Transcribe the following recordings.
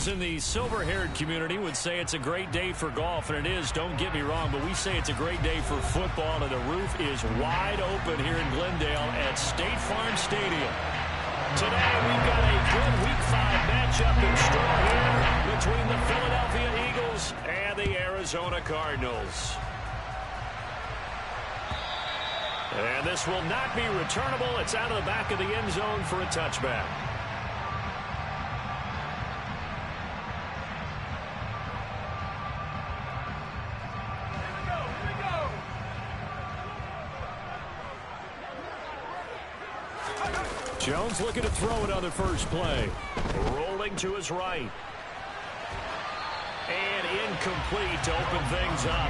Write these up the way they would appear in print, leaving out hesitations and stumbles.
Those in the silver-haired community would say it's a great day for golf, and it is, don't get me wrong, but we say it's a great day for football, and the roof is wide open here in Glendale at State Farm Stadium. Today we've got a good Week 5 matchup in store here between the Philadelphia Eagles and the Arizona Cardinals. And this will not be returnable. It's out of the back of the end zone for a touchback. Jones looking to throw it on the first play. Rolling to his right. And incomplete to open things up.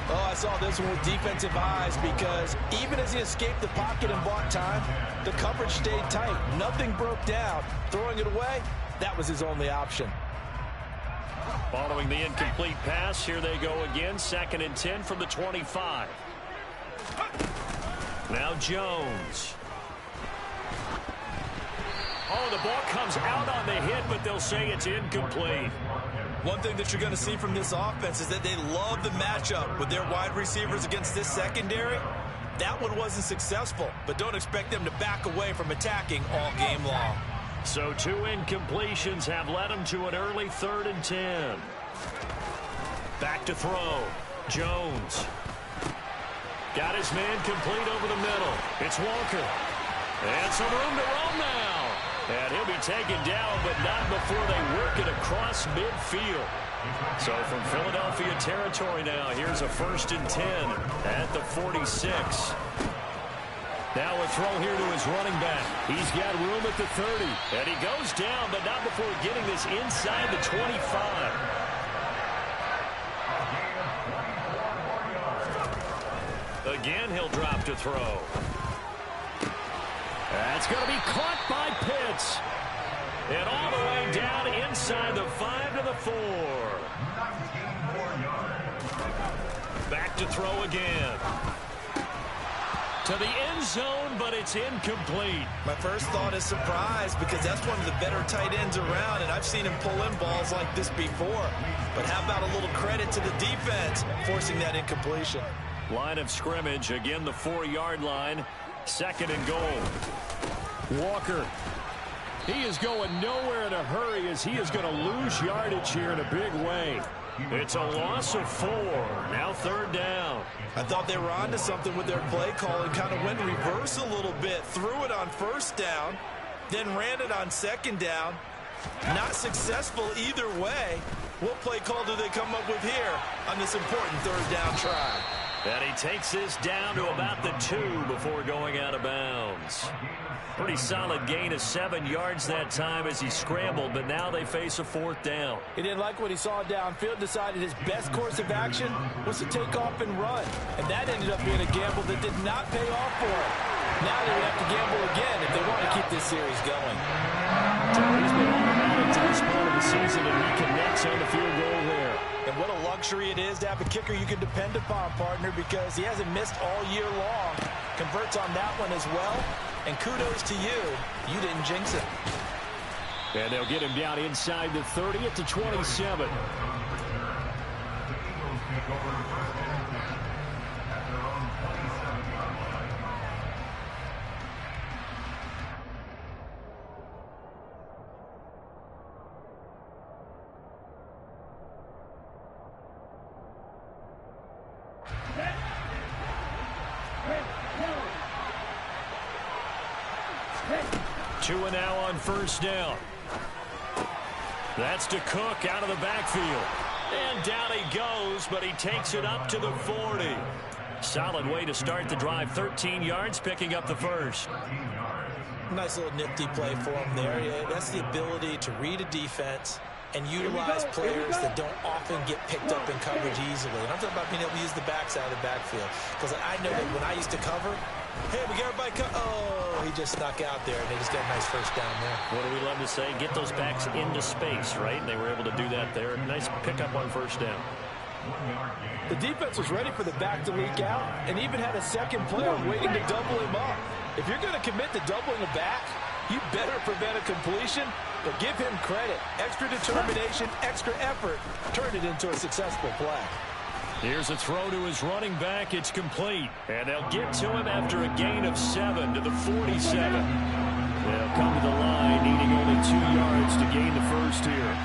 Oh, I saw this one with defensive eyes because even as he escaped the pocket and bought time, the coverage stayed tight. Nothing broke down. Throwing it away, that was his only option. Following the incomplete pass, here they go again. 2nd and 10 from the 25. Now Jones. Oh, the ball comes out on the hit, but they'll say it's incomplete. One thing that you're going to see from this offense is that they love the matchup with their wide receivers against this secondary. That one wasn't successful, but don't expect them to back away from attacking all game long. So 2 incompletions have led them to an early 3rd and 10. Back to throw. Jones. Got his man complete over the middle. It's Walker. And some room to roam now. And he'll be taken down, but not before they work it across midfield. So from Philadelphia territory now, here's a 1st and 10 at the 46. Now a throw here to his running back. He's got room at the 30. And he goes down, but not before getting this inside the 25. Again, he'll drop to throw. That's going to be caught by Pitts. And all the way down inside the 5 to the 4. Back to throw again. To the end zone, but it's incomplete. My first thought is surprise because that's one of the better tight ends around, and I've seen him pull in balls like this before. But how about a little credit to the defense forcing that incompletion? Line of scrimmage, again the 4-yard line. 2nd and goal. Walker. He is going nowhere in a hurry as he is going to lose yardage here in a big way. It's a loss of 4. Now 3rd down. I thought they were onto something with their play call and kind of went reverse a little bit. Threw it on 1st down, then ran it on 2nd down. Not successful either way. What play call do they come up with here on this important 3rd down try? And he takes this down to about the 2 before going out of bounds. Pretty solid gain of 7 yards that time as he scrambled, but now they face a 4th down. He didn't like what he saw downfield, decided his best course of action was to take off and run. And that ended up being a gamble that did not pay off for him. Now they would have to gamble again if they want to keep this series going. He's been automatic to this point of the season, and he connects on the field goal there. And what a luxury it is to have a kicker you can depend upon, partner, because he hasn't missed all year long. Converts on that one as well. And kudos to you. You didn't jinx it. And they'll get him down inside the 30 at the 27. Two and now on 1st down. That's to Cook out of the backfield. And down he goes, but he takes it up to the 40. Solid way to start the drive. 13 yards, picking up the 1st. Nice little nifty play for him there. Yeah, that's the ability to read a defense and utilize players that don't often get picked up in coverage easily. And I'm talking about being able to use the backside of the backfield. Because I know that when I used to cover, hey, we got everybody oh, he just snuck out there, and they just got a nice 1st down there. What do we love to say? Get those backs into space, right? And they were able to do that there. Nice pickup on 1st down. The defense was ready for the back to leak out and even had a 2nd player waiting to double him up. If you're going to commit to doubling a back, you better prevent a completion But give him credit. Extra determination, extra effort turned it into a successful play. Here's a throw to his running back. It's complete. And they'll get to him after a gain of 7 to the 47. They'll come to the line needing only 2 yards to gain the first here.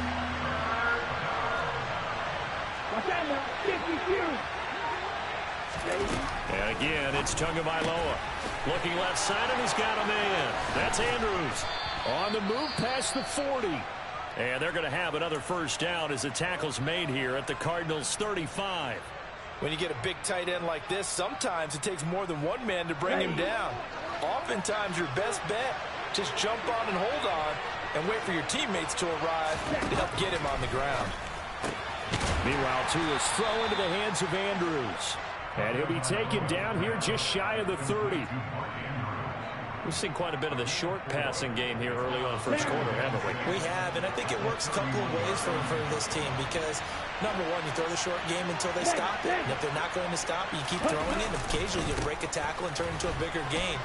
And again, it's Tagovailoa. Looking left side, and he's got a man. That's Andrews. On the move past the 40. And they're going to have another first down as the tackle's made here at the Cardinals' 35. When you get a big tight end like this, sometimes it takes more than one man to bring him down. Oftentimes, your best bet, just jump on and hold on and wait for your teammates to arrive to help get him on the ground. Meanwhile, Tua's throw into the hands of Andrews. And he'll be taken down here just shy of the 30. We've seen quite a bit of the short passing game here early on first quarter, haven't we? We have, and I think it works a couple of ways for this team because, number one, you throw the short game until they stop it. And if they're not going to stop, you keep throwing it, and occasionally you break a tackle and turn it into a bigger gain.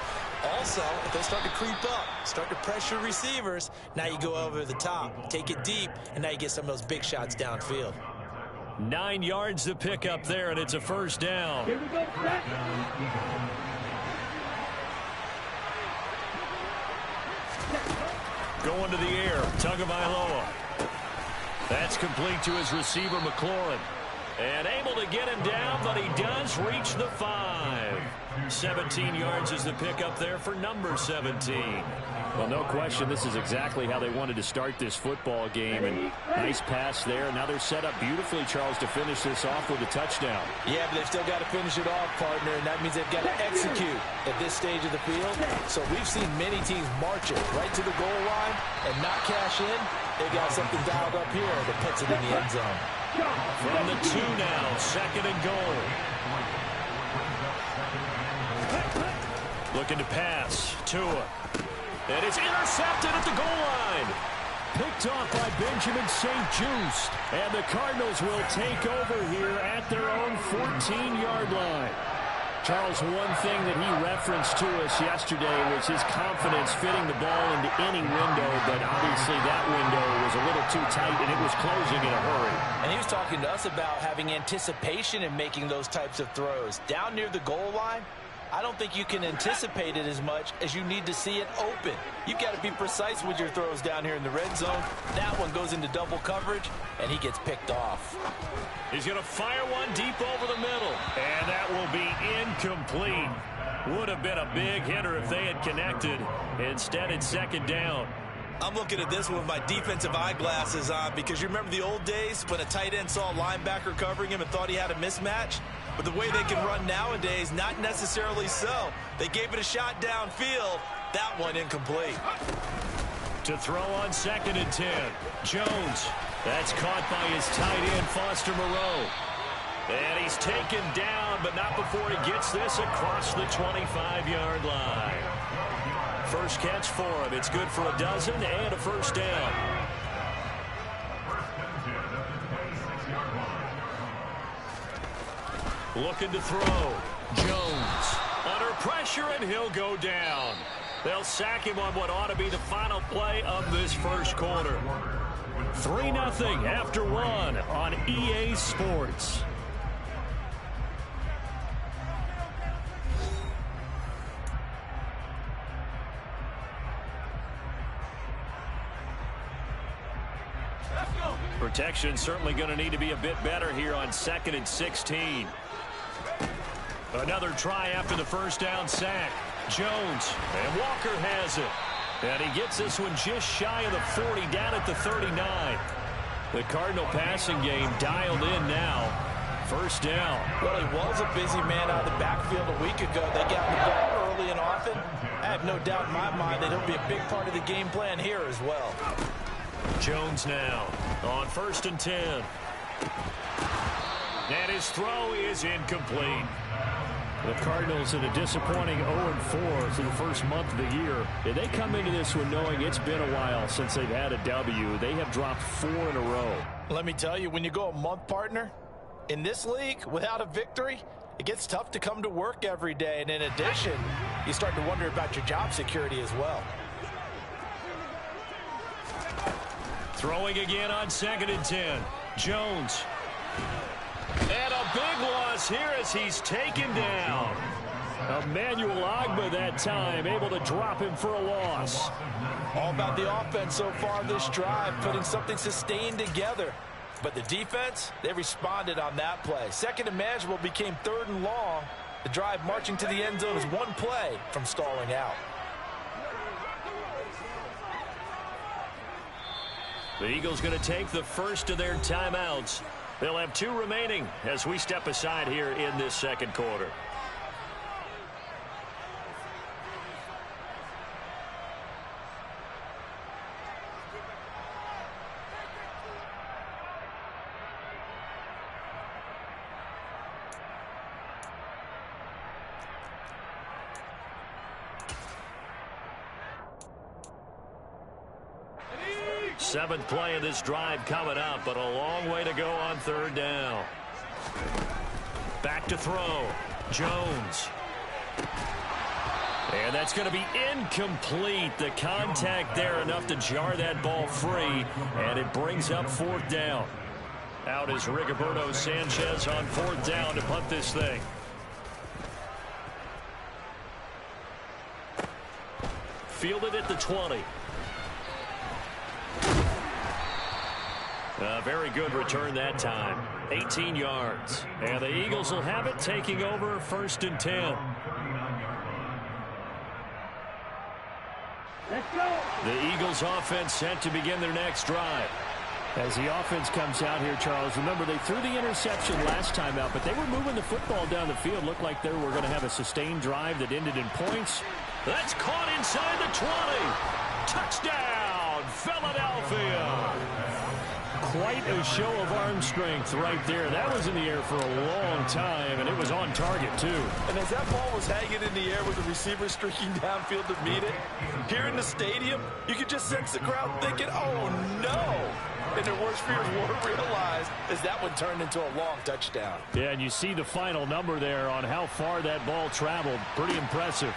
Also, if they start to creep up, start to pressure receivers, now you go over the top, take it deep, and now you get some of those big shots downfield. 9 yards to pick up there, and it's a first down. Here we go, Brett. Going to the air, Tagovailoa. That's complete to his receiver, McLaurin. And able to get him down, but he does reach the 5. 17 yards is the pickup there for number 17. Well, no question, this is exactly how they wanted to start this football game. And nice pass there. Now they're set up beautifully, Charles, to finish this off with a touchdown. Yeah, but they've still got to finish it off, partner, and that means they've got to execute at this stage of the field. So we've seen many teams march it right to the goal line and not cash in. They got something dialed up here that puts it in the end zone. From the 2 now, second and goal. Looking to pass. Tua. And it's intercepted at the goal line. Picked off by Benjamin St-Juste. And the Cardinals will take over here at their own 14-yard line. Charles, one thing that he referenced to us yesterday was his confidence fitting the ball into any window, but obviously that window was a little too tight, and it was closing in a hurry. And he was talking to us about having anticipation in making those types of throws. Down near the goal line, I don't think you can anticipate it as much as you need to see it open. You've got to be precise with your throws down here in the red zone. That one goes into double coverage, and he gets picked off. He's going to fire one deep over the middle, and that will be incomplete. Would have been a big hitter if they had connected. Instead, it's second down. I'm looking at this one with my defensive eyeglasses on because you remember the old days when a tight end saw a linebacker covering him and thought he had a mismatch? But the way they can run nowadays, not necessarily so. They gave it a shot downfield. That one incomplete. To throw on second and 10. Jones. That's caught by his tight end, Foster Moreau. And he's taken down, but not before he gets this across the 25-yard line. First catch for him. It's good for a dozen and a first down. Looking to throw. Jones. Under pressure, and he'll go down. They'll sack him on what ought to be the final play of this first quarter. 3-0 after 1 on EA Sports. Protection certainly going to need to be a bit better here on 2nd and 16. Another try after the first down sack. Jones, and Walker has it. And he gets this one just shy of the 40, down at the 39. The Cardinal passing game dialed in now. First down. Well, he was a busy man out of the backfield a week ago. They got the ball early and often. I have no doubt in my mind that he'll be a big part of the game plan here as well. Jones now on 1st and 10. And his throw is incomplete. The Cardinals in a disappointing 0-4 through the first month of the year. They come into this one knowing it's been a while since they've had a W. They have dropped 4 in a row. Let me tell you, when you go a month, partner, in this league, without a victory, it gets tough to come to work every day. And in addition, you start to wonder about your job security as well. Throwing again on 2nd and 10. Jones. And a big loss here as he's taken down. Emmanuel Ogbah that time, able to drop him for a loss. All about the offense so far this drive, putting something sustained together. But the defense, they responded on that play. Second and manageable became 3rd and long. The drive marching to the end zone is one play from stalling out. The Eagles going to take the first of their timeouts. They'll have 2 remaining as we step aside here in this second quarter. Seventh play of this drive coming up, but a long way to go on 3rd down. Back to throw. Jones. And that's going to be incomplete. The contact there enough to jar that ball free, and it brings up 4th down. Out is Rigoberto Sanchez on 4th down to punt this thing. Fielded at the 20. A very good return that time. 18 yards. And the Eagles will have it, taking over 1st and 10. Let's go. The Eagles offense set to begin their next drive. As the offense comes out here, Charles, remember they threw the interception last time out, but they were moving the football down the field. Looked like they were going to have a sustained drive that ended in points. That's caught inside the 20. Touchdown, Philadelphia. Quite a show of arm strength right there. That was in the air for a long time, and it was on target, too. And as that ball was hanging in the air with the receiver streaking downfield to meet it, here in the stadium, you could just sense the crowd thinking, oh, no. And their worst fears weren't realized as that one turned into a long touchdown. Yeah, and you see the final number there on how far that ball traveled. Pretty impressive.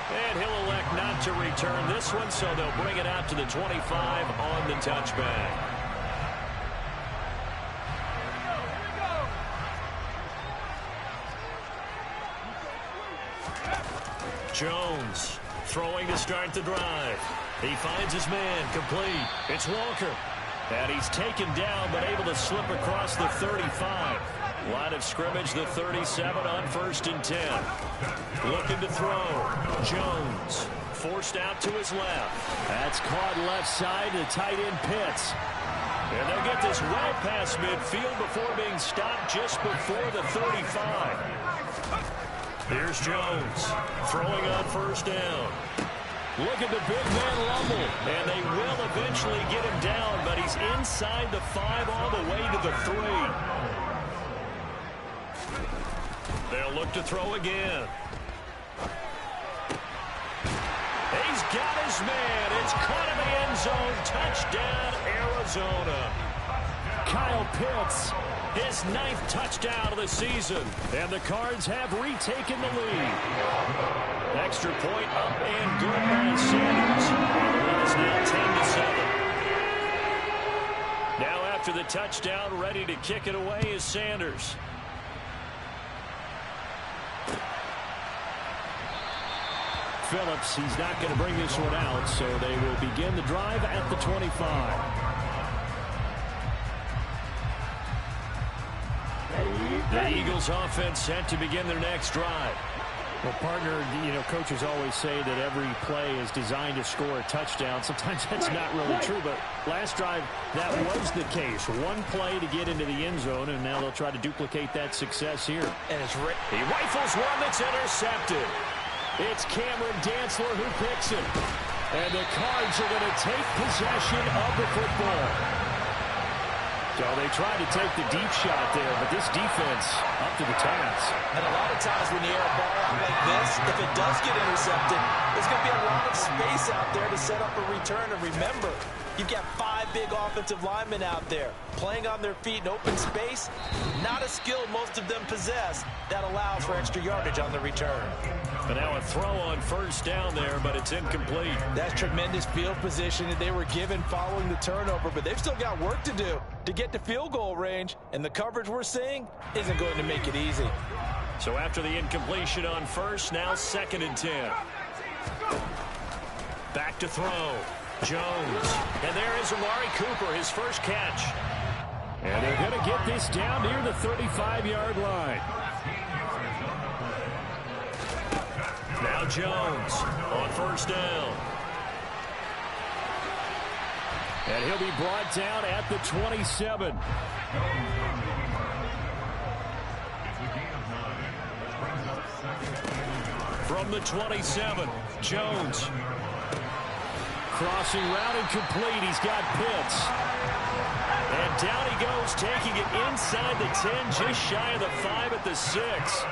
And he'll elect not to return this one, so they'll bring it out to the 25 on the touchback. Jones throwing to start the drive. He finds his man, complete. It's Walker. And he's taken down, but able to slip across the 35. Line of scrimmage, the 37 on 1st and 10. Looking to throw. Jones forced out to his left. That's caught left side to tight end Pitts. And they'll get this well past midfield before being stopped just before the 35. Here's Jones throwing on 1st down. Look at the big man rumble, and they will eventually get him down, but he's inside the 5 all the way to the 3. They'll look to throw again. He's got his man. It's caught in the end zone. Touchdown, Arizona. Kyle Pitts, his 9th touchdown of the season. And the Cards have retaken the lead. Extra point up and good by Sanders. And the lead is now 10-7. Now after the touchdown, ready to kick it away is Sanders. Phillips, he's not going to bring this one out, so they will begin the drive at the 25. The Eagles offense set to begin their next drive. Well, partner, coaches always say that every play is designed to score a touchdown. Sometimes that's not really true, but last drive, that was the case. One play to get into the end zone, and now they'll try to duplicate that success here. And he rifles one that's intercepted. It's Cameron Dantzler who picks it. And the Cards are going to take possession of the football. So they tried to take the deep shot there, but this defense up to the task. And a lot of times when you air a ball out like this, if it does get intercepted, there's going to be a lot of space out there to set up a return. And remember, you've got 5 big offensive linemen out there playing on their feet in open space. Not a skill most of them possess that allows for extra yardage on the return. But now a throw on first down there, but it's incomplete. That's tremendous field position that they were given following the turnover, but they've still got work to do to get to field goal range, and the coverage we're seeing isn't going to make it easy. So after the incompletion on first, now 2nd and 10. Back to throw. Jones. And there is Amari Cooper, his first catch. And they're going to get this down near the 35-yard line. Now Jones on first down. And he'll be brought down at the 27. From the 27, Jones. Crossing route and complete. He's got Pitts. And down he goes, taking it inside the 10, just shy of the 5 at the 6.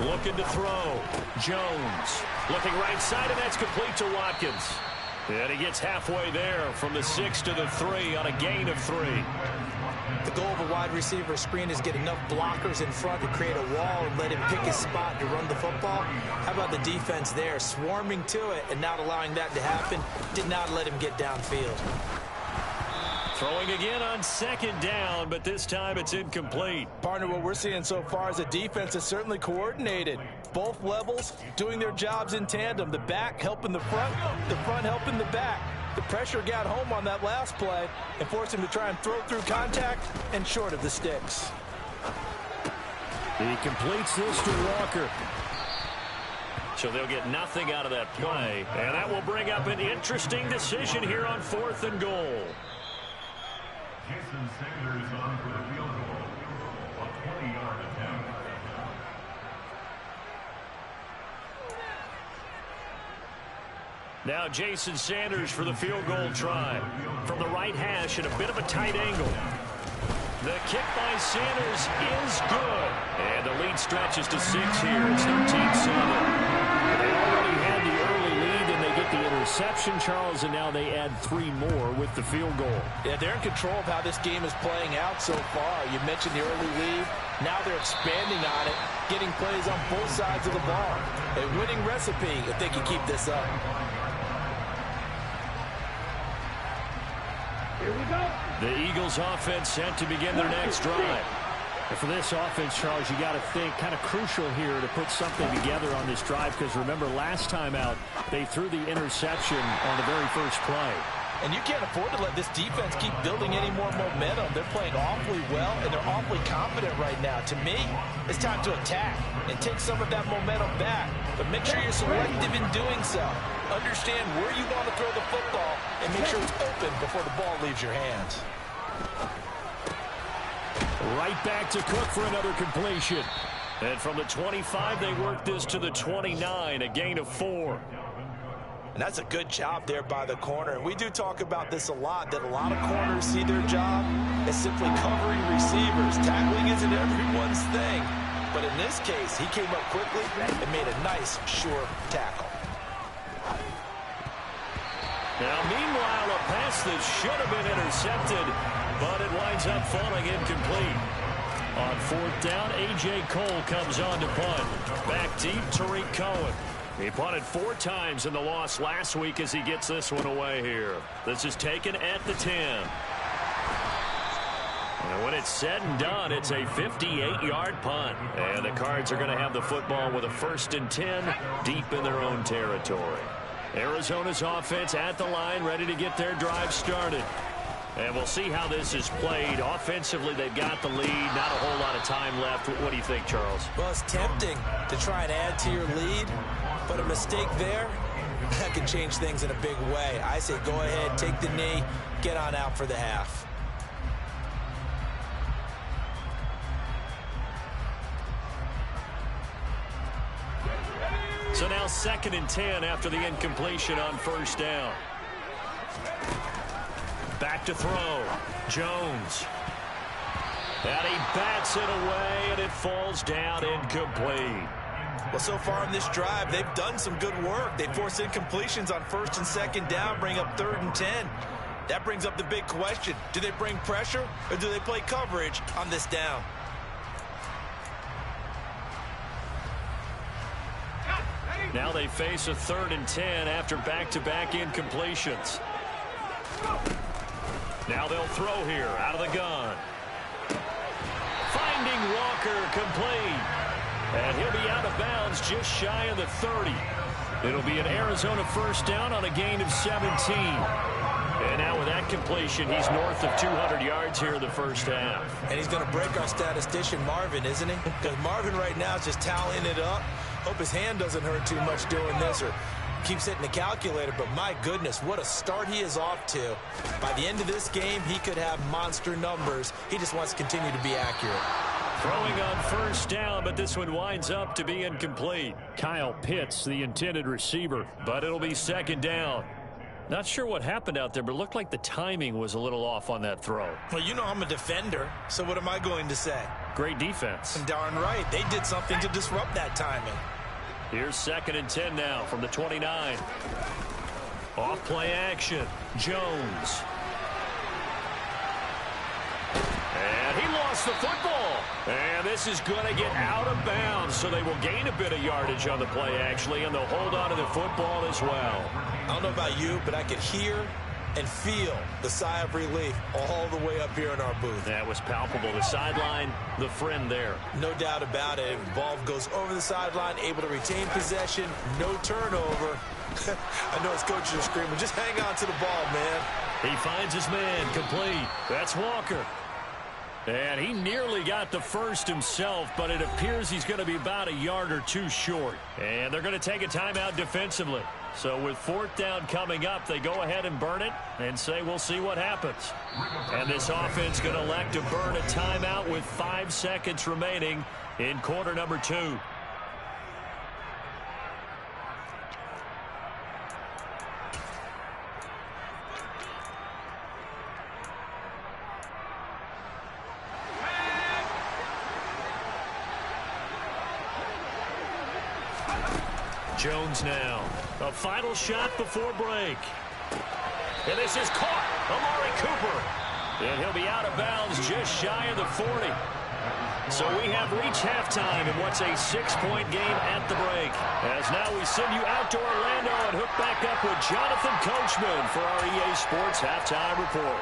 Looking to throw. Jones. Looking right side, and that's complete to Watkins. And he gets halfway there from the 6 to the 3 on a gain of 3. The goal of a wide receiver screen is get enough blockers in front to create a wall and let him pick his spot to run the football. How about the defense there, swarming to it and not allowing that to happen? Did not let him get downfield. Throwing again on 2nd down, but this time it's incomplete. Partner, what we're seeing so far is a defense that's certainly coordinated. Both levels doing their jobs in tandem. The back helping the front helping the back. The pressure got home on that last play and forced him to try and throw through contact and short of the sticks. He completes this to Walker. So they'll get nothing out of that play. And that will bring up an interesting decision here on 4th and goal. Jason Sanders on for the field goal. A 20-yard attempt. Now Jason Sanders for the field goal try. From the right hash at a bit of a tight angle. The kick by Sanders is good. And the lead stretches to 6 here. It's 13-7. They already had the early lead, and they get the interception, Charles, and now they add 3 more with the field goal. Yeah, they're in control of how this game is playing out so far. You mentioned the early lead. Now they're expanding on it, getting plays on both sides of the ball. A winning recipe if they can keep this up. Here we go. The Eagles offense set to begin their next drive. And for this offense, Charles, you got to think kind of crucial here to put something together on this drive, because remember last time out they threw the interception on the very first play. And you can't afford to let this defense keep building any more momentum. They're playing awfully well, and they're awfully confident right now. To me, it's time to attack and take some of that momentum back. But make sure you're selective in doing so. Understand where you want to throw the football and make sure it's open before the ball leaves your hands. Right back to Cook for another completion. And from the 25, they work this to the 29, a gain of 4. And that's a good job there by the corner. And we do talk about this a lot, that a lot of corners see their job as simply covering receivers. Tackling isn't everyone's thing. But in this case, he came up quickly and made a nice, sure tackle. Now, meanwhile, a pass that should have been intercepted, but it winds up falling incomplete. On 4th down, A.J. Cole comes on to punt. Back deep, Tariq Cohen. He punted 4 times in the loss last week as he gets this one away here. This is taken at the 10. And when it's said and done, it's a 58-yard punt. And the Cards are going to have the football with a 1st and 10 deep in their own territory. Arizona's offense at the line, ready to get their drive started. And we'll see how this is played. Offensively, they've got the lead. Not a whole lot of time left. What do you think, Charles? Well, it's tempting to try and add to your lead, but a mistake there, that can change things in a big way. I say go ahead, take the knee, get on out for the half. So now now 2nd and 10 after the incompletion on 1st down. Back to throw. Jones. And he bats it away, and it falls down incomplete. Well, so far in this drive, they've done some good work. They force incompletions on 1st and 2nd down, bring up 3rd and 10. That brings up the big question. Do they bring pressure, or do they play coverage on this down? Now they face a 3rd and 10 after back-to-back incompletions. Now they'll throw here out of the gun. Finding Walker complete. And he'll be out of bounds just shy of the 30. It'll be an Arizona 1st down on a gain of 17. And now with that completion, he's north of 200 yards here in the 1st half. And he's going to break our statistician Marvin, isn't he? Because Marvin right now is just tallying it up. Hope his hand doesn't hurt too much doing this or keeps hitting the calculator. But my goodness, what a start he is off to. By the end of this game, he could have monster numbers. He just wants to continue to be accurate. Throwing on 1st down, but this one winds up to be incomplete. Kyle Pitts, the intended receiver. But it'll be 2nd down. Not sure what happened out there, but it looked like the timing was a little off on that throw. Well, you know I'm a defender, so what am I going to say? Great defense. And darn right, they did something to disrupt that timing. Here's 2nd and 10 now from the 29. Off play action. Jones. And he lost the football. And this is going to get out of bounds, so they will gain a bit of yardage on the play, actually, and they'll hold on to the football as well. I don't know about you, but I could hear and feel the sigh of relief all the way up here in our booth. That was palpable. The sideline, the friend there. No doubt about it. Ball goes over the sideline, able to retain possession, no turnover. I know his coaches are screaming, just hang on to the ball, man. He finds his man complete. That's Walker. And he nearly got the first himself, but it appears he's going to be about a yard or two short. And they're going to take a timeout defensively. So with 4th down coming up, they go ahead and burn it and say we'll see what happens. And this offense going to elect to burn a timeout with 5 seconds remaining in quarter number 2. Jones now. A final shot before break. And this is caught. Amari Cooper. And he'll be out of bounds just shy of the 40. So we have reached halftime in what's a 6-point game at the break. As now we send you out to Orlando and hook back up with Jonathan Coachman for our EA Sports Halftime Report.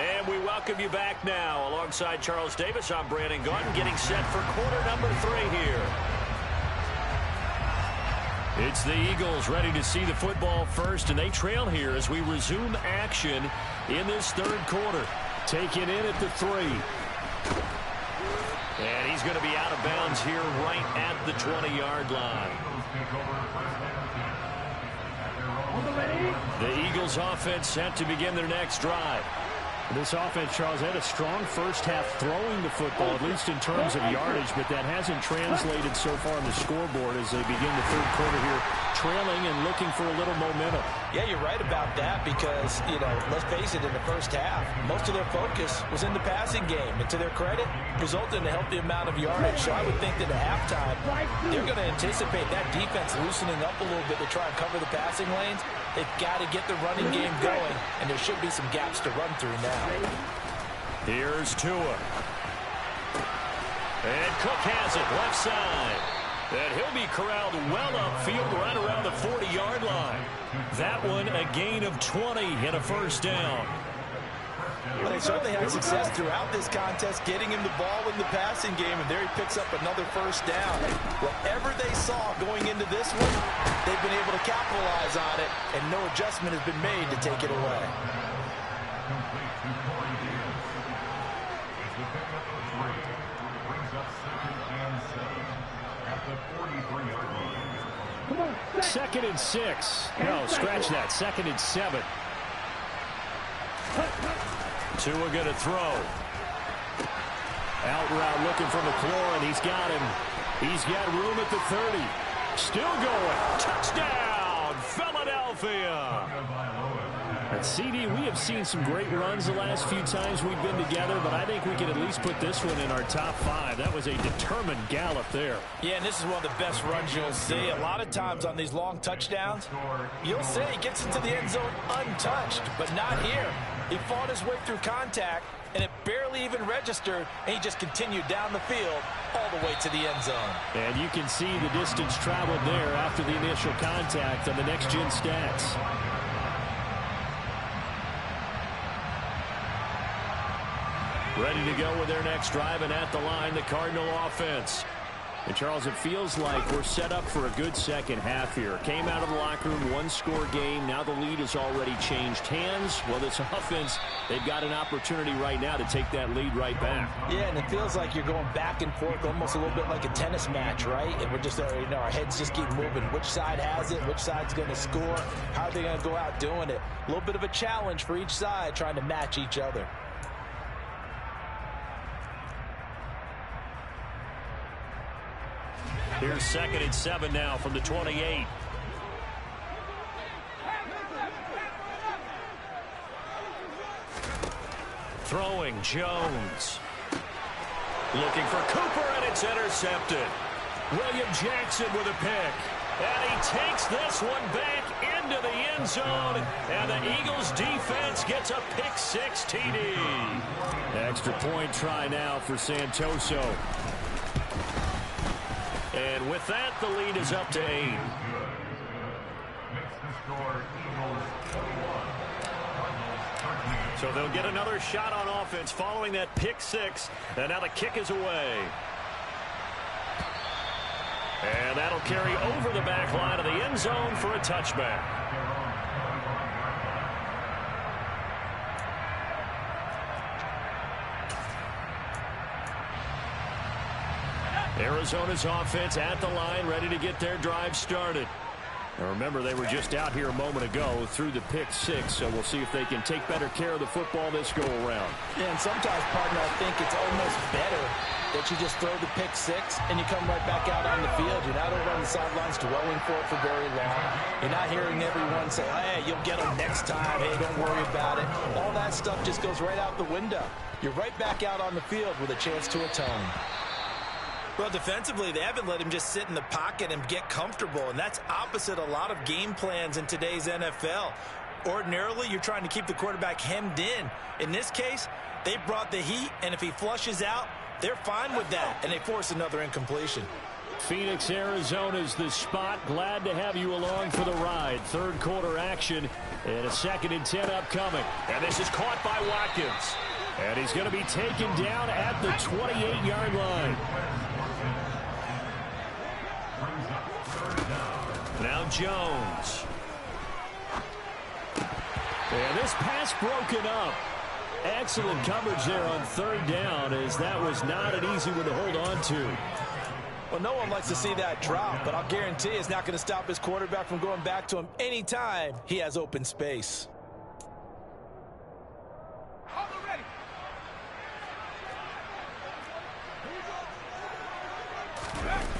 And we welcome you back now. Alongside Charles Davis, I'm Brandon Gaudin, getting set for quarter number 3 here. It's the Eagles ready to see the football first, and they trail here as we resume action in this 3rd quarter. Taken in at the 3. And he's going to be out of bounds here right at the 20-yard line. The Eagles offense set to begin their next drive. This offense, Charles, had a strong first half throwing the football, at least in terms of yardage, but that hasn't translated so far on the scoreboard as they begin the 3rd quarter here, trailing and looking for a little momentum. Yeah, you're right about that because, you know, let's face it, in the first half, most of their focus was in the passing game. And to their credit, resulted in a healthy amount of yardage. So I would think that at halftime, they're going to anticipate that defense loosening up a little bit to try and cover the passing lanes. They've got to get the running game going, and there should be some gaps to run through now. Here's Tua. And Cook has it left side. And he'll be corralled well upfield right around the 40-yard line. That one a gain of 20 and a 1st down. Well, they certainly had success throughout this contest, getting him the ball in the passing game, and there he picks up another 1st down. Whatever they saw going into this one, they've been able to capitalize on it, and no adjustment has been made to take it away. Second and 6. No, scratch that. 2nd and 7. Tua going to throw. Out route looking from the floor, and he's got him. He's got room at the 30. Still going. Touchdown, Philadelphia. At CD, we have seen some great runs the last few times we've been together, but I think we can at least put this one in our top 5. That was a determined gallop there. Yeah, and this is one of the best runs you'll see. A lot of times on these long touchdowns, you'll see he gets into the end zone untouched, but not here. He fought his way through contact, and it barely even registered, and he just continued down the field all the way to the end zone. And you can see the distance traveled there after the initial contact on the next-gen stats. Ready to go with their next drive, and at the line, the Cardinal offense. And, Charles, it feels like we're set up for a good second half here. Came out of the locker room, one-score game. Now the lead has already changed hands. Well, this offense, they've got an opportunity right now to take that lead right back. Yeah, and it feels like you're going back and forth almost a little bit like a tennis match, right? And we're just, our heads just keep moving. Which side has it? Which side's going to score? How are they going to go out doing it? A little bit of a challenge for each side trying to match each other. Here's 2nd and 7 now from the 28. Throwing, Jones. Looking for Cooper, and it's intercepted. William Jackson with a pick. And he takes this one back into the end zone. And the Eagles defense gets a pick-6 TD. Extra point try now for Santoso. And with that, the lead is up to 8. Makes the score Eagles 21. So they'll get another shot on offense following that pick-6. And now the kick is away. And that'll carry over the back line of the end zone for a touchback. Arizona's offense at the line, ready to get their drive started. Now remember, they were just out here a moment ago through the pick-6, so we'll see if they can take better care of the football this go-around. Yeah, and sometimes, partner, I think it's almost better that you just throw the pick-6 and you come right back out on the field. You're not over on the sidelines dwelling for it for very long. You're not hearing everyone say, hey, you'll get them next time. Hey, don't worry about it. All that stuff just goes right out the window. You're right back out on the field with a chance to atone. Well, defensively, they haven't let him just sit in the pocket and get comfortable, and that's opposite a lot of game plans in today's NFL. Ordinarily, you're trying to keep the quarterback hemmed in. In this case, they brought the heat, and if he flushes out, they're fine with that, and they force another incompletion. Phoenix, Arizona's the spot. Glad to have you along for the ride. Third quarter action and a 2nd and 10 upcoming. And this is caught by Watkins. And he's going to be taken down at the 28-yard line. Now Jones. And this pass broken up. Excellent coverage there on 3rd down, as that was not an easy one to hold on to. Well, no one likes to see that drop, but I'll guarantee it's not going to stop his quarterback from going back to him anytime he has open space.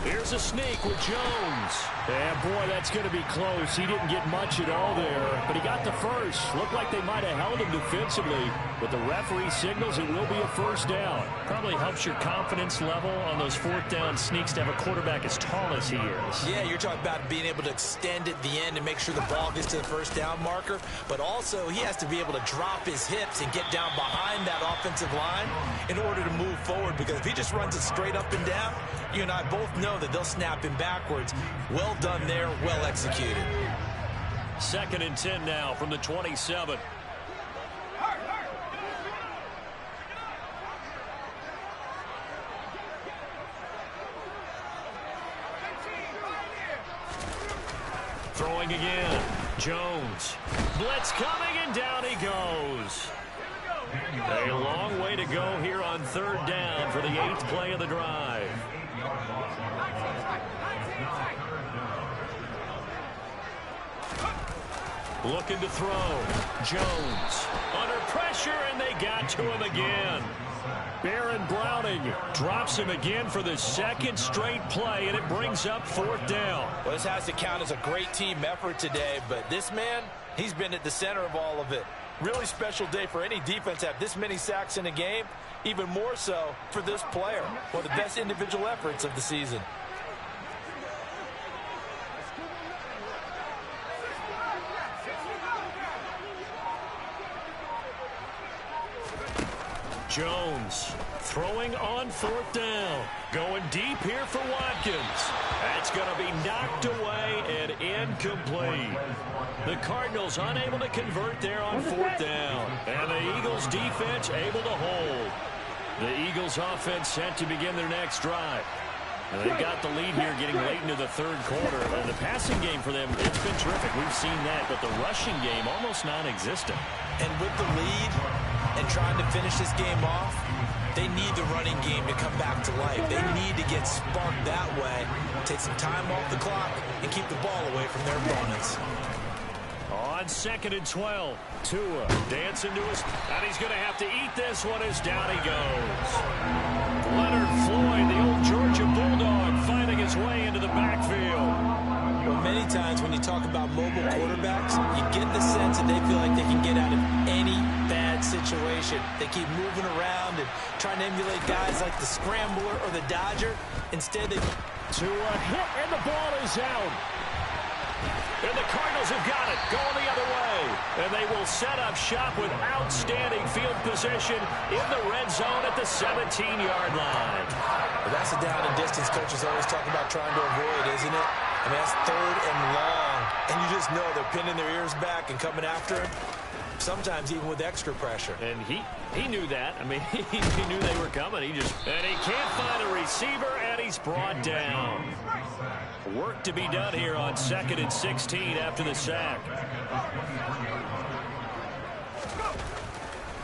Here's a sneak with Jones. And boy, that's going to be close. He didn't get much at all there, but he got the first. Looked like they might have held him defensively, but the referee signals it will be a 1st down. Probably helps your confidence level on those 4th down sneaks to have a quarterback as tall as he is. Yeah, you're talking about being able to extend at the end and make sure the ball gets to the 1st down marker, but also he has to be able to drop his hips and get down behind that offensive line in order to move forward, because if he just runs it straight up and down, you and I both know that they'll snap him backwards. Well done there, well executed. 2nd and 10 now from the 27. Throwing again. Jones. Blitz coming, and down he goes. A long way to go here on 3rd down for the 8th play of the drive. Looking to throw. Jones under pressure, and they got to him again. Baron Browning drops him again for the second straight play, and it brings up 4th down. Well, this has to count as a great team effort today, but this man, he's been at the center of all of it. Really special day for any defense to have this many sacks in a game, even more so for this player. One of the best individual efforts of the season. Jones throwing on 4th down. Going deep here for Watkins. That's going to be knocked away and incomplete. The Cardinals unable to convert there on 4th down. And the Eagles defense able to hold. The Eagles offense set to begin their next drive. And they've got the lead here getting late into the 3rd quarter. And the passing game for them, it's been terrific. We've seen that. But the rushing game almost non-existent. And with the lead and trying to finish this game off, they need the running game to come back to life. They need to get sparked that way, take some time off the clock, and keep the ball away from their opponents. On 2nd and 12, Tua dancing to his, and he's going to have to eat this one as down he goes. Leonard Floyd, the old Georgia Bulldog, finding his way into the backfield. Well, many times when you talk about mobile quarterbacks, you get the sense that they feel like they can get out of any bad situation. They keep moving around and trying to emulate guys like the Scrambler or the Dodger. Instead, they... Tua hit, and the ball is out. And the Cardinals have got it, going the other way. And they will set up shop with outstanding field position in the red zone at the 17-yard line. Well, that's a down and distance coaches always talk about trying to avoid, isn't it? I mean, that's 3rd and long. And you just know they're pinning their ears back and coming after him, sometimes even with extra pressure. And he knew that. I mean, he knew they were coming. And he can't find a receiver, and he's brought down. Work to be done here on 2nd and 16 after the sack.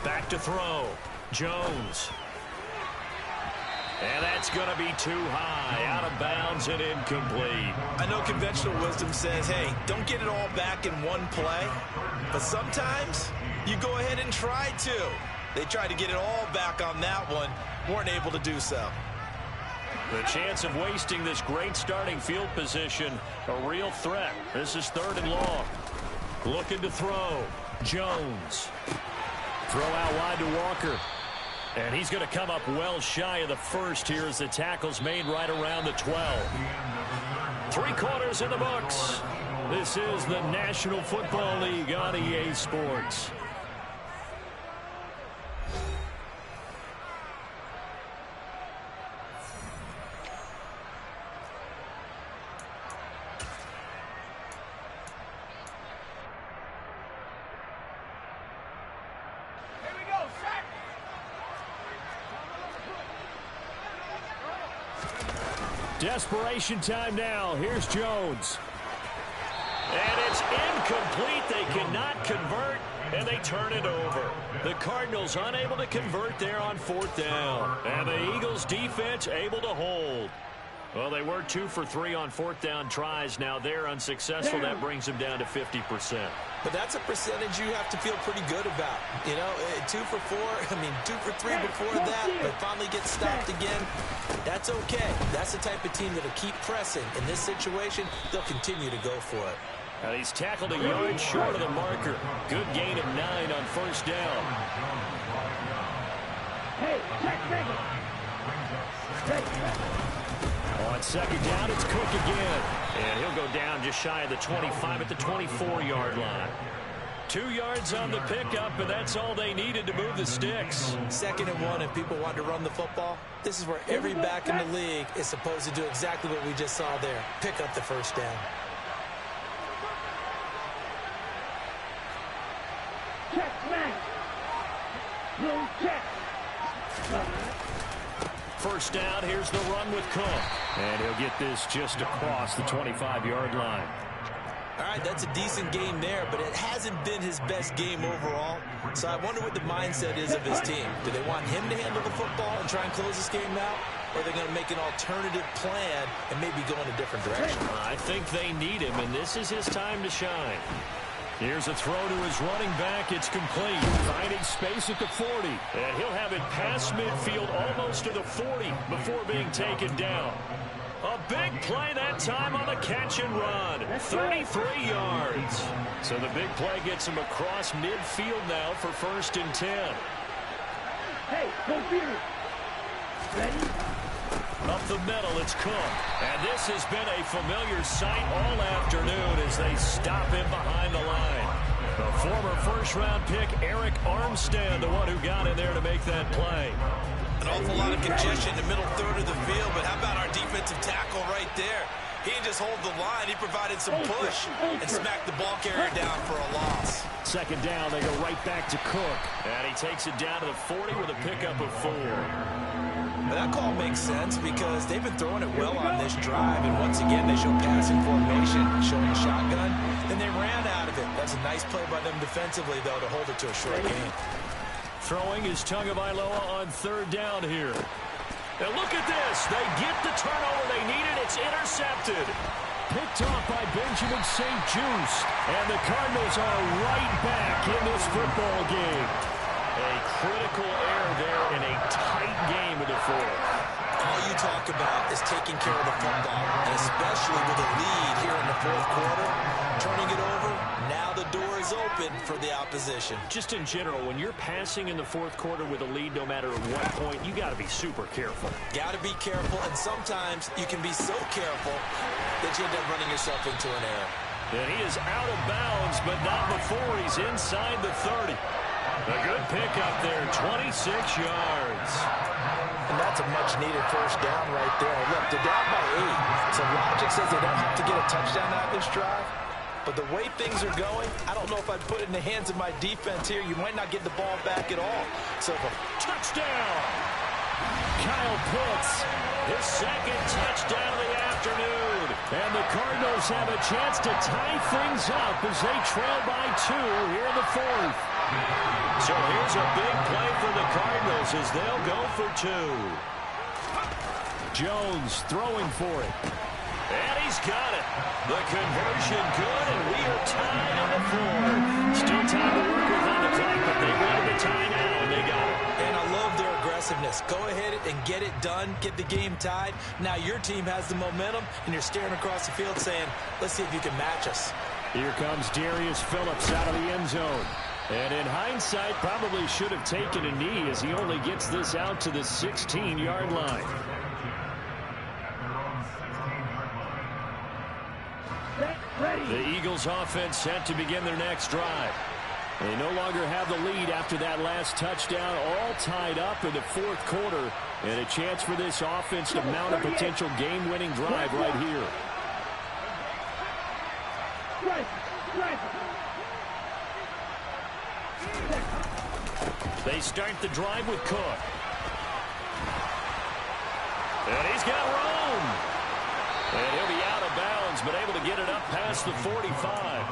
Back to throw. Jones. And that's going to be too high. Out of bounds and incomplete. I know conventional wisdom says, hey, don't get it all back in one play. But sometimes you go ahead and try to. They tried to get it all back on that one. Weren't able to do so. The chance of wasting this great starting field position, a real threat. This is 3rd and long. Looking to throw. Jones. Throw out wide to Walker. And he's going to come up well shy of the first here as the tackle's made right around the 12. 3 quarters in the books. This is the National Football League on EA Sports. Desperation time now. Here's Jones. And it's incomplete. They cannot convert, and they turn it over. The Cardinals unable to convert there on 4th down. And the Eagles defense able to hold. Well, they were 2 for 3 on 4th down tries. Now they're unsuccessful. That brings them down to 50%. But that's a percentage you have to feel pretty good about. You know, 2 for 4, I mean, 2 for 3 before that, but finally get stopped again. That's okay. That's the type of team that'll keep pressing. In this situation, they'll continue to go for it. And he's tackled a yard short of the marker. Good gain of 9 on 1st down. Hey, On 2nd down, it's Cook again. And he'll go down just shy of the 25 at the 24-yard line. 2 yards on the pickup, and that's all they needed to move the sticks. 2nd and 1, and people want to run the football. This is where every back in the league is supposed to do exactly what we just saw there. Pick up the 1st down. check, man. Blue check. 1st down, here's the run with Cook. And he'll get this just across the 25-yard line. All right, that's a decent game there, but it hasn't been his best game overall. So I wonder what the mindset is of his team. Do they want him to handle the football and try and close this game out? Or are they going to make an alternative plan and maybe go in a different direction? I think they need him, and this is his time to shine. Here's a throw to his running back. It's complete. Finding space at the 40. And he'll have it past midfield almost to the 40 before being taken down. A big play that time on the catch and run. 33 yards. So the big play gets him across midfield now for 1st and 10. Hey, go here. Ready? Up the middle, it's Cook. And this has been a familiar sight all afternoon as they stop him behind the line. The former first-round pick, Eric Armstead, the one who got in there to make that play. An awful lot of congestion in the middle third of the field, but how about our defensive tackle right there? He didn't just hold the line, he provided some push and smacked the ball carrier down for a loss. 2nd down, they go right back to Cook. And he takes it down to the 40 with a pickup of 4. But that call makes sense because they've been throwing it well on this drive, and once again they show passing formation, showing a shotgun, then they ran out of it. That's a nice play by them defensively, though, to hold it to a short gain. Throwing is Tagovailoa on 3rd down here. And look at this. They get the turnover they needed. It's intercepted. Picked off by Benjamin St. Juste. And the Cardinals are right back in this football game. A critical error there in a tight game of the 4th. All you talk about is taking care of the football, and especially with a lead here in the 4th quarter, turning it over, now the door is open for the opposition. Just in general, when you're passing in the 4th quarter with a lead, no matter at what point, you got to be super careful. Got to be careful, and sometimes you can be so careful that you end up running yourself into an error. And he is out of bounds, but not before he's inside the 30. A good pickup there, 26 yards. And that's a much-needed 1st down right there. Look, they're down by 8. So logic says they don't have to get a touchdown out of this drive. But the way things are going, I don't know if I'd put it in the hands of my defense here. You might not get the ball back at all. So, touchdown! Kyle Pitts, his 2nd touchdown of the afternoon. And the Cardinals have a chance to tie things up as they trail by 2 here in the 4th. So here's a big play for the Cardinals as they'll go for 2. Jones throwing for it. And he's got it. The conversion good, and we are tied on the 4. Still time to work with on the clock, but they wanted the tie now, and they got it. And I love their aggressiveness. Go ahead and get it done, get the game tied. Now your team has the momentum, and you're staring across the field saying, let's see if you can match us. Here comes Darius Phillips out of the end zone. And in hindsight, probably should have taken a knee as he only gets this out to the 16-yard line. The Eagles offense set to begin their next drive. They no longer have the lead after that last touchdown, all tied up in the 4th quarter. And a chance for this offense to mount a potential game-winning drive right here. They start the drive with Cook. And he's got room. And he'll be out of bounds, but able to get it up past the 45.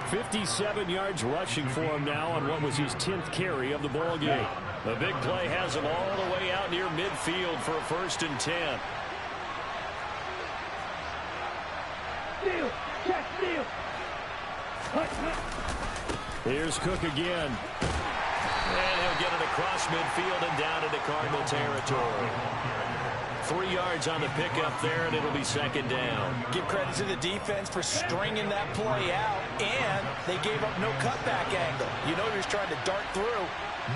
57 yards rushing for him now on what was his 10th carry of the ball game. The big play has him all the way out near midfield for a 1st and 10. Steal. Check, steal. Here's Cook again. And he'll get it across midfield and down into Cardinal territory. 3 yards on the pickup there, and it'll be 2nd down. Give credit to the defense for stringing that play out, and they gave up no cutback angle. You know he was trying to dart through.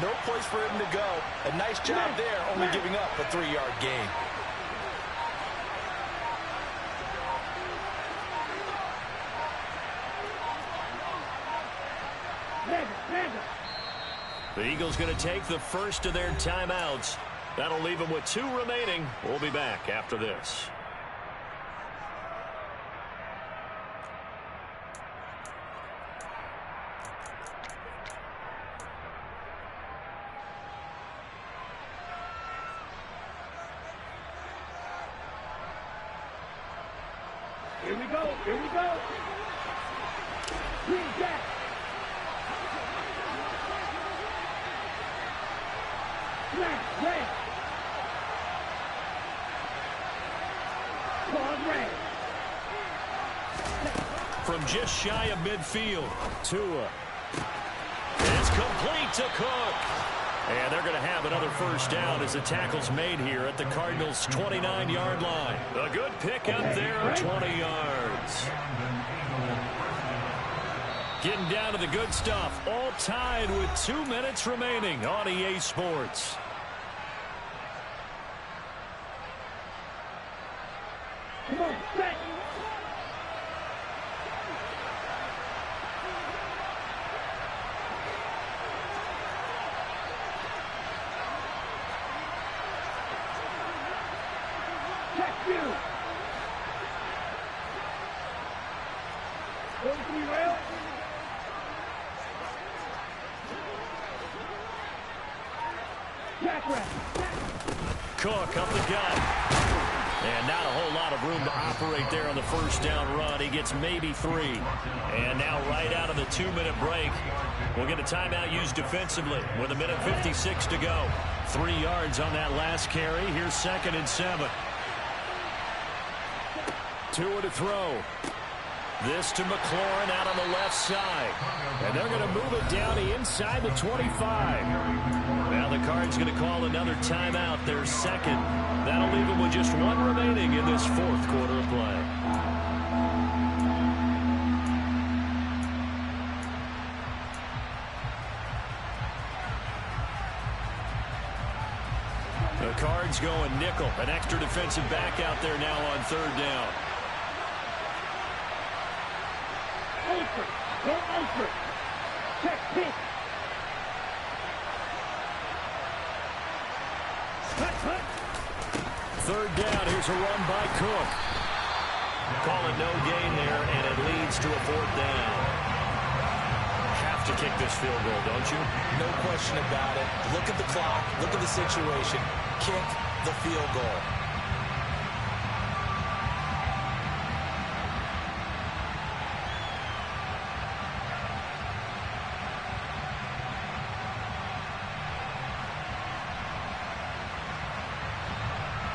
No place for him to go. A nice job there, only giving up a 3-yard gain. The Eagles going to take the first of their timeouts. That'll leave them with 2 remaining. We'll be back after this. Here we go. Here we go. Green back. Red. from just shy of midfield. Tua. It's complete to Cook. And they're going to have another first down as the tackle's made here at the Cardinals' 29-yard line. A good pickup there, 20 yards. Getting down to the good stuff. All tied with 2 minutes remaining on EA Sports. Come on, set. Check you. Over to you, rail. Jack rap. Cook up the gut. And not a whole lot of room to operate there on the first down run. He gets maybe 3. And now right out of the 2-minute break, we'll get a timeout used defensively with 1:56 to go. 3 yards on that last carry. Here's 2nd and 7. Tua to throw. This to McLaurin out on the left side. And they're going to move it down to inside the 25. Now the Cards going to call another timeout, their second. That'll leave them with just 1 remaining in this 4th quarter of play. The Cards going nickel. An extra defensive back out there now on 3rd down. Over. Go over. Check pitch. Hut, hut. 3rd down. Here's a run by Cook. Call it no gain there, and it leads to a 4th down. Have to kick this field goal, don't you? No question about it. Look at the clock. Look at the situation. Kick the field goal.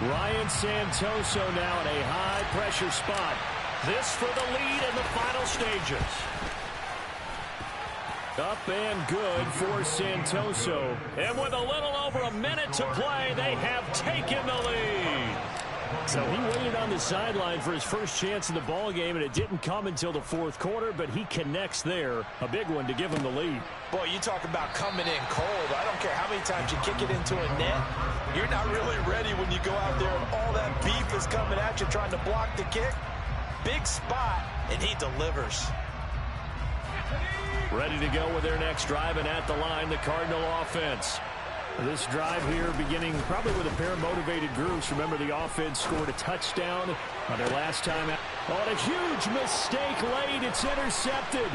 Ryan Santoso now in a high-pressure spot. This for the lead in the final stages. Up and good for Santoso. And with a little over a minute to play, they have taken the lead. So he waited on the sideline for his first chance in the ball game, and it didn't come until the 4th quarter, but he connects there. A big one to give him the lead. Boy, you talk about coming in cold. I don't care how many times you kick it into a net. You're not really ready when you go out there and all that beef is coming at you trying to block the kick. Big spot, and he delivers. Ready to go with their next drive, and at the line, the Cardinal offense. This drive here beginning probably with a pair of motivated groups. Remember, the offense scored a touchdown on their last time out. Oh, and a huge mistake late. It's intercepted.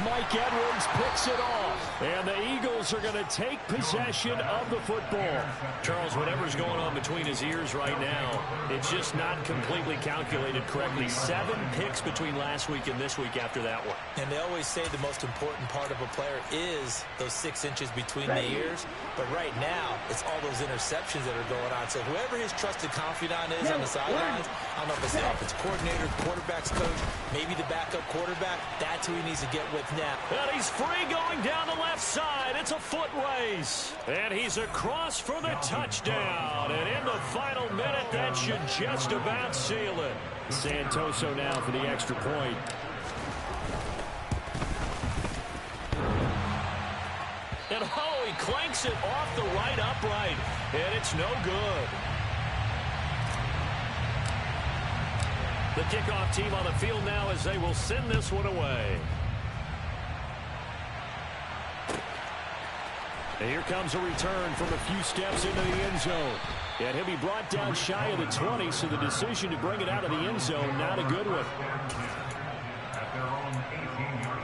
Mike Edwards picks it off. And the Eagles are going to take possession of the football. Charles, whatever's going on between his ears right now, it's just not completely calculated correctly. 7 picks between last week and this week after that one. And they always say the most important part of a player is those 6 inches between the ears. But right now, it's all those interceptions that are going on. So whoever his trusted confidant is on the sidelines, I don't know if it's the offensive coordinator, quarterback's coach, maybe the backup quarterback, that's who he needs to get with now. And he's free going down the left side. It's a foot race. And he's across for the touchdown. And in the final minute, that should just about seal it. Santoso now for the extra point. And oh, he clanks it off the right upright. And it's no good. The kickoff team on the field now as they will send this one away. And here comes a return from a few steps into the end zone. And he'll be brought down shy of the 20, so the decision to bring it out of the end zone, not a good one. At their own 18-yard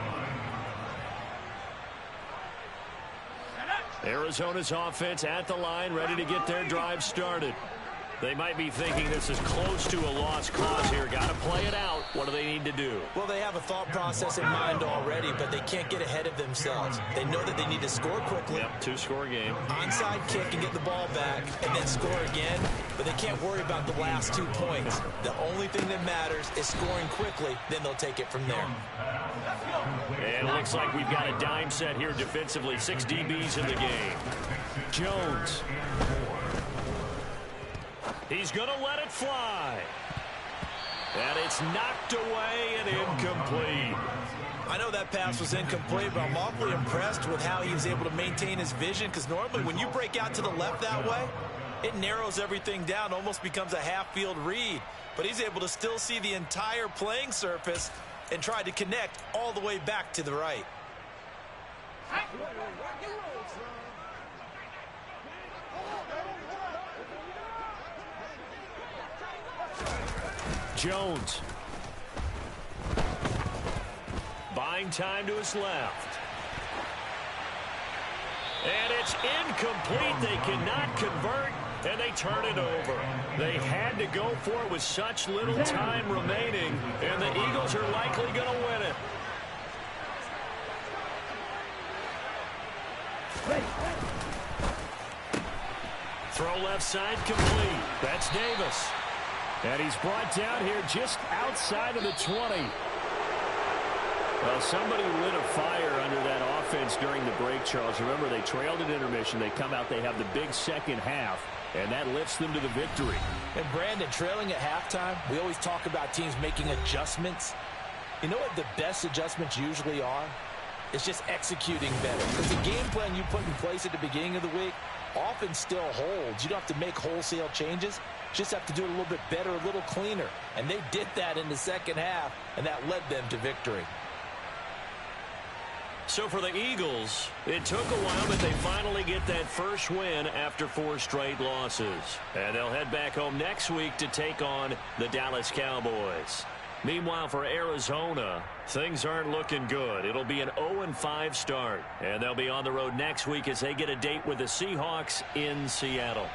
line. Arizona's offense at the line, ready to get their drive started. They might be thinking this is close to a lost cause here. Got to play it out. What do they need to do? Well, they have a thought process in mind already, but they can't get ahead of themselves. They know that they need to score quickly. Yep, two-score game. Onside kick and get the ball back and then score again, but they can't worry about the last 2 points. The only thing that matters is scoring quickly, then they'll take it from there. And it looks like we've got a dime set here defensively. 6 DBs in the game. Jones. He's going to let it fly. And it's knocked away and incomplete. I know that pass was incomplete, but I'm awfully impressed with how he was able to maintain his vision, because normally when you break out to the left that way, it narrows everything down, almost becomes a half-field read. But he's able to still see the entire playing surface and try to connect all the way back to the right. Jones. Buying time to his left. And it's incomplete. They cannot convert, and they turn it over. They had to go for it with such little time remaining, and the Eagles are likely going to win it. Throw left side complete. That's Davis. And he's brought down here just outside of the 20. Well, somebody lit a fire under that offense during the break, Charles. Remember, they trailed at intermission. They come out, they have the big second half, and that lifts them to the victory. And Brandon, trailing at halftime, we always talk about teams making adjustments. You know what the best adjustments usually are? It's just executing better. Because the game plan you put in place at the beginning of the week often still holds. You don't have to make wholesale changes. Just have to do it a little bit better, a little cleaner. And they did that in the second half, and that led them to victory. So for the Eagles, it took a while, but they finally get that first win after 4 straight losses. And they'll head back home next week to take on the Dallas Cowboys. Meanwhile, for Arizona, things aren't looking good. It'll be an 0-5 start. And they'll be on the road next week as they get a date with the Seahawks in Seattle.